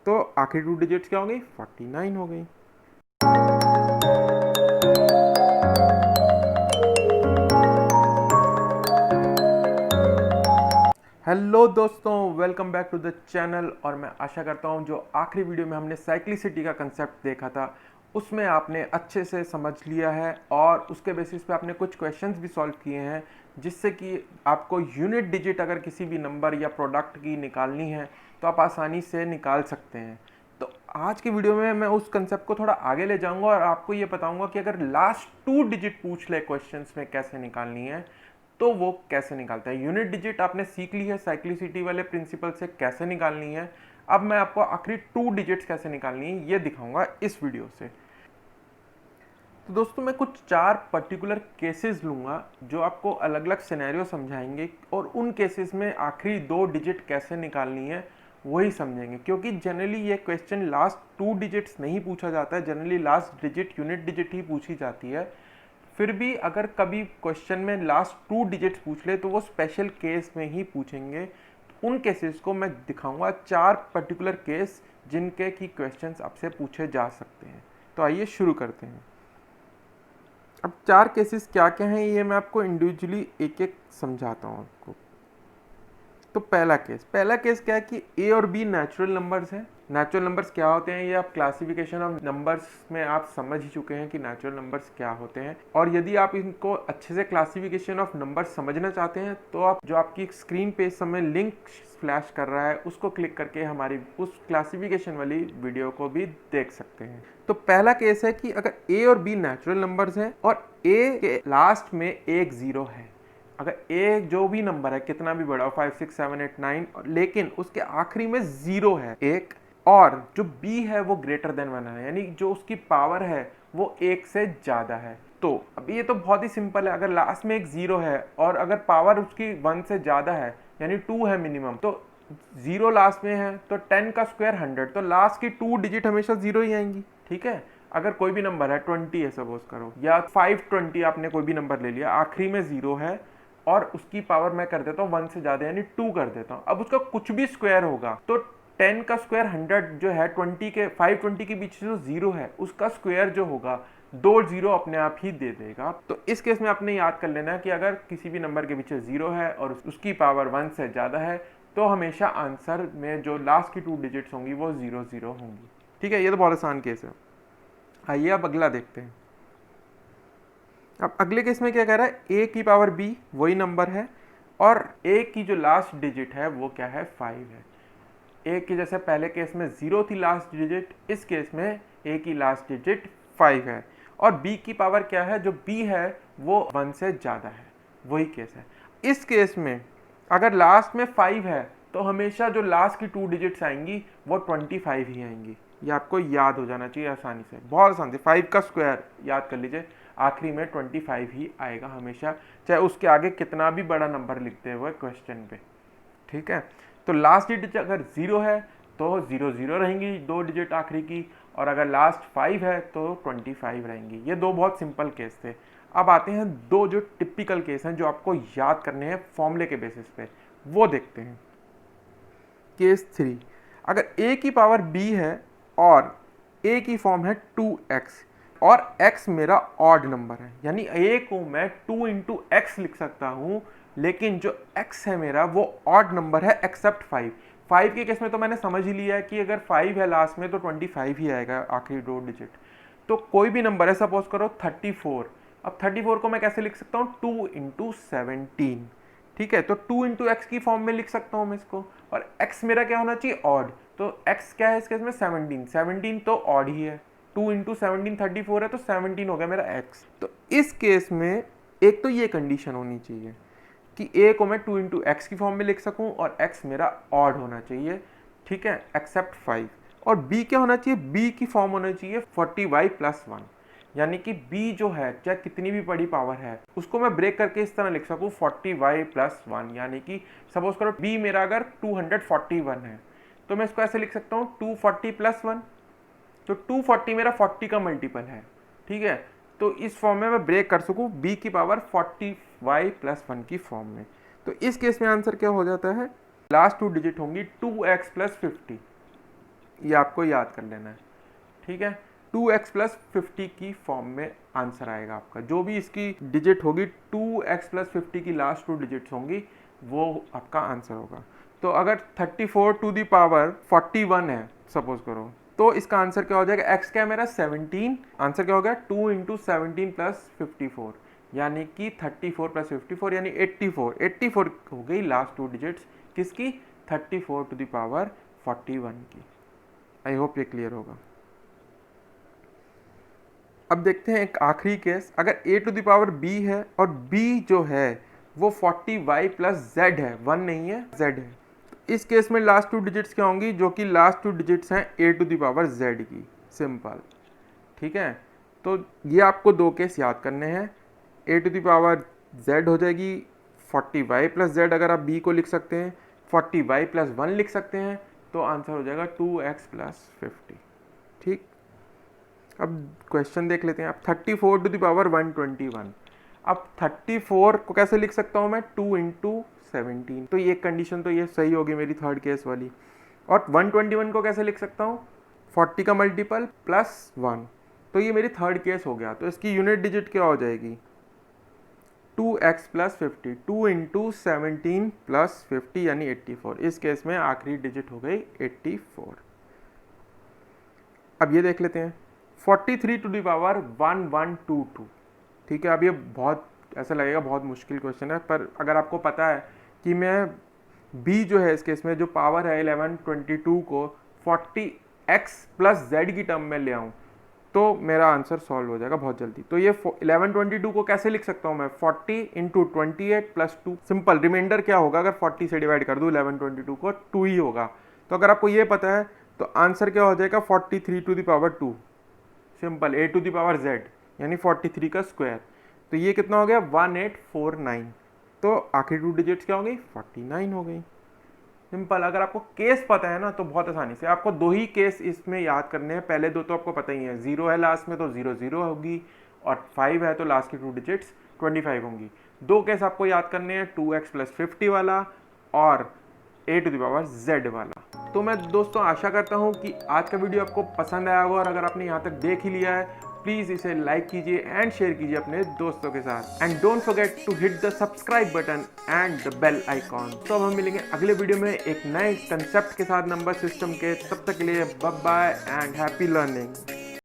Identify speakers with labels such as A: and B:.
A: तो आखिरी 2 डिजिट्स क्या हो गई, 49 हो गई। हेलो दोस्तों, welcome back to the channel. और मैं आशा करता हूँ जो आखिरी वीडियो में हमने साइक्लिसिटी का कंसेप्ट देखा था उसमें आपने अच्छे से समझ लिया है और उसके बेसिस पे आपने कुछ क्वेश्चंस भी सॉल्व किए हैं, जिससे कि आपको यूनिट डिजिट अगर किसी भी नंबर या प्रोडक्ट की निकालनी है तो आप आसानी से निकाल सकते हैं। तो आज की वीडियो में मैं उस कंसेप्ट को थोड़ा आगे ले जाऊंगा और आपको ये बताऊंगा कि अगर लास्ट 2 डिजिट पूछ ले क्वेश्चंस में कैसे निकालनी है तो वो कैसे निकालता है। यूनिट डिजिट आपने सीख ली है साइक्लिसिटी वाले प्रिंसिपल से कैसे निकालनी है। अब मैं आपको आखिरी 2 डिजिट्स कैसे निकालनी है ये दिखाऊंगा इस वीडियो से। तो दोस्तों मैं कुछ 4 पर्टिकुलर केसेस लूंगा जो आपको अलग अलग सिनेरियो समझाएंगे और उन केसेस में आखिरी 2 डिजिट कैसे निकालनी है वही समझेंगे, क्योंकि जनरली ये क्वेश्चन लास्ट 2 डिजिट्स नहीं पूछा जाता है, generally last digit unit digit ही पूछी जाती है। फिर भी अगर कभी क्वेश्चन में लास्ट 2 डिजिट्स पूछ ले तो वो स्पेशल केस में ही पूछेंगे। उन केसेस को मैं दिखाऊंगा, 4 पर्टिकुलर केस जिनके की क्वेश्चंस आपसे पूछे जा सकते हैं। तो आइए शुरू करते हैं। अब 4 केसेस क्या क्या हैं ये मैं आपको इंडिविजुअली एक एक समझाता हूँ आपको। तो पहला केस क्या है कि ए और बी नेचुरल नंबर्स हैं। नेचुरल नंबर्स क्या होते हैं ये आप क्लासिफिकेशन ऑफ नंबर्स में आप समझ ही चुके हैं कि नेचुरल नंबर्स क्या होते हैं। और यदि आप इनको अच्छे से क्लासिफिकेशन ऑफ नंबर्स समझना चाहते हैं तो आप जो आपकी स्क्रीन पे इस समय लिंक फ्लैश कर रहा है उसको क्लिक करके हमारी उस क्लासिफिकेशन वाली वीडियो को भी देख सकते हैं। तो पहला केस है कि अगर ए और बी नेचुरल नंबर्स हैं और ए के लास्ट में एक जीरो है। अगर ए जो भी नंबर है कितना भी बड़ा हो 5 6 7 8 9, लेकिन उसके आखिरी में जीरो है एक, और जो बी है वो ग्रेटर देन 1 है, यानी जो उसकी पावर है वो एक से ज्यादा है। तो अब ये तो बहुत ही सिंपल है, अगर लास्ट में एक जीरो है और अगर पावर उसकी 1 से ज्यादा है यानी 2 है मिनिमम, तो जीरो लास्ट में है तो 10 का स्क्वायर 100, तो लास्ट की 2 डिजिट हमेशा जीरो ही आएंगी। ठीक है, अगर कोई भी नंबर है 20 है सपोज करो, या 520 आपने कोई भी नंबर ले लिया, आखिरी में जीरो है और उसकी पावर मैं कर देता हूँ 1 से ज्यादा यानी 2 कर देता हूँ। अब उसका कुछ भी स्क्वायर होगा तो 10 का स्क्वायर 100 जो है 20 के 520 के बीच जो जीरो है उसका स्क्वायर जो होगा 2 जीरो अपने आप ही दे देगा। तो इस केस में आपने याद कर लेना है कि अगर किसी भी नंबर के पीछे जीरो है और उसकी पावर 1 से ज्यादा है तो हमेशा आंसर में जो लास्ट की 2 डिजिट्स होंगी वो 0 0 होंगी। ठीक है, ये तो बहुत आसान केस है। आइए अब अगला देखते हैं। अब अगले केस में क्या कह रहा है, ए की पावर बी वही नंबर है और ए की जो लास्ट डिजिट है वो क्या है, 5 है। ए की जैसे पहले केस में 0 थी लास्ट डिजिट, इस केस में ए की लास्ट डिजिट 5 है और बी की पावर क्या है, जो बी है वो 1 से ज़्यादा है, वही केस है। इस केस में अगर लास्ट में 5 है तो हमेशा जो लास्ट की 2 डिजिट्स आएंगी वो 25 ही आएंगी। ये आपको याद हो जाना चाहिए आसानी से, बहुत आसान से। 5 का स्क्वायर याद कर लीजिए, आखिरी में 25 ही आएगा हमेशा, चाहे उसके आगे कितना भी बड़ा नंबर लिखते हुए क्वेश्चन पे। ठीक है, तो लास्ट डिजिट अगर 0 है तो 0 0 रहेंगी 2 डिजिट आखिरी की, और अगर लास्ट 5 है तो 25 रहेंगी। ये 2 बहुत सिंपल केस थे। अब आते हैं 2 जो टिपिकल केस हैं जो आपको याद करने हैं फॉर्मूले के बेसिस पे, वो देखते हैं। केस 3, अगर a की पावर b है और a की फॉर्म है 2x और x मेरा ऑड नंबर है, यानी a को मैं 2 इंटू एक्स लिख सकता हूं, लेकिन जो x है मेरा वो ऑड नंबर है एक्सेप्ट 5। 5 के केस में तो मैंने समझ ही लिया है कि अगर 5 है लास्ट में तो 25 ही आएगा आखिरी 2 डिजिट। तो कोई भी नंबर है, सपोज करो 34, अब 34 को मैं कैसे लिख सकता हूँ, 2 इंटू 17। ठीक है, तो 2 इंटू एक्स की फॉर्म में लिख सकता हूँ मैं इसको, और x मेरा क्या होना चाहिए, ऑड। तो x क्या है इस केस में, 17, 17 तो ऑड ही है। 2 इंटू 17 34 है तो 17 हो गया मेरा x। तो इस केस में एक तो ये कंडीशन होनी चाहिए कि a को मैं 2 इंटू एक्स की फॉर्म में लिख सकूं और x मेरा ऑड होना चाहिए। ठीक है, एक्सेप्ट 5। और b क्या होना चाहिए, b की फॉर्म होना चाहिए 40y प्लस 1, यानी कि b जो है चाहे कितनी भी बड़ी पावर है उसको मैं ब्रेक करके इस तरह लिख सकूं 40y प्लस 1, यानी कि सपोज करो b मेरा अगर 241 है तो मैं इसको ऐसे लिख सकता हूँ 240 प्लस 1, तो 240 मेरा 40 का मल्टीपल है। ठीक है, तो इस फॉर्म में मैं ब्रेक कर सकूं b की पावर 40y प्लस 1 की फॉर्म में। तो इस केस में आंसर क्या हो जाता है, लास्ट 2 डिजिट होंगी 2x प्लस 50। ये आपको याद कर लेना है, ठीक है। 2x प्लस 50 की फॉर्म में आंसर आएगा आपका। जो भी इसकी डिजिट होगी 2x प्लस 50 की लास्ट 2 डिजिट्स होंगी वो आपका आंसर होगा। तो अगर 34 टू द पावर 41 है सपोज करो, तो इसका आंसर क्या हो जाएगा, x क्या है मेरा 17, आंसर क्या हो गया 2 इंटू 17 प्लस 54, यानी कि 34 प्लस 54 यानी 84 हो गई लास्ट 2 डिजिट्स किसकी, 34 टू द पावर 41 की। आई होप ये क्लियर होगा। अब देखते हैं एक आखिरी केस, अगर a to the power b है और b जो है वो 40y प्लस z है, 1 नहीं है z है, तो इस केस में लास्ट 2 डिजिट्स क्या होंगी, जो कि लास्ट 2 डिजिट्स हैं a to the power z की, सिंपल, ठीक है। तो ये आपको 2 केस याद करने हैं, a to the power z हो जाएगी 40y प्लस z, अगर आप b को लिख सकते हैं 40y प्लस 1 लिख सकते हैं, तो आंसर हो जाएगा 2x प्लस 50, ठीक। अब क्वेश्चन देख लेते हैं। अब 34 टू द पावर 121, अब 34 को कैसे लिख सकता हूँ मैं, 2 इंटू 17, तो ये कंडीशन तो ये सही होगी मेरी थर्ड केस वाली। और 121 को कैसे लिख सकता हूँ, 40 का मल्टीपल प्लस 1, तो ये मेरी थर्ड केस हो गया। तो इसकी यूनिट डिजिट क्या हो जाएगी, 2x प्लस 50, 2 इंटू 17 प्लस 50 यानी 84, इस केस में आखिरी डिजिट हो गई 84। अब ये देख लेते हैं 43 टू द पावर 1122, ठीक है। अब ये बहुत ऐसा लगेगा बहुत मुश्किल क्वेश्चन है, पर अगर आपको पता है कि मैं b जो है इस केस में जो पावर है 1122 को 40x प्लस z की टर्म में ले आऊँ तो मेरा आंसर सॉल्व हो जाएगा बहुत जल्दी। तो ये 1122 को कैसे लिख सकता हूँ मैं, 40 इंटू 28 प्लस 2, सिंपल, रिमाइंडर क्या होगा अगर 40 से डिवाइड कर दूँ 1122 को, 2 ही होगा। तो अगर आपको ये पता है तो आंसर क्या हो जाएगा 43 to the power 2, simple, a to the power z यानी 43 का स्क्वायर, तो ये कितना हो गया 1849, तो आखिरी 2 डिजिट्स क्या हो गई 49 हो गई, सिंपल। अगर आपको केस पता है ना तो बहुत आसानी से आपको 2 ही केस इसमें याद करने हैं, पहले 2 तो आपको पता ही है, 0 है लास्ट में तो 00 होगी, और 5 है तो लास्ट की 2 डिजिट्स 25 होंगी। 2 केस आपको याद करने हैं, 2x प्लस 50 वाला और a to the power z वाला। तो मैं दोस्तों आशा करता हूँ कि आज का वीडियो आपको पसंद आया होगा, और अगर आपने यहाँ तक देख ही लिया है प्लीज़ इसे लाइक कीजिए एंड शेयर कीजिए अपने दोस्तों के साथ, and don't forget to hit the subscribe button and the bell icon. तो अब हम मिलेंगे अगले वीडियो में एक नए कंसेप्ट के साथ नंबर सिस्टम के, तब तक के लिए bye bye and happy learning.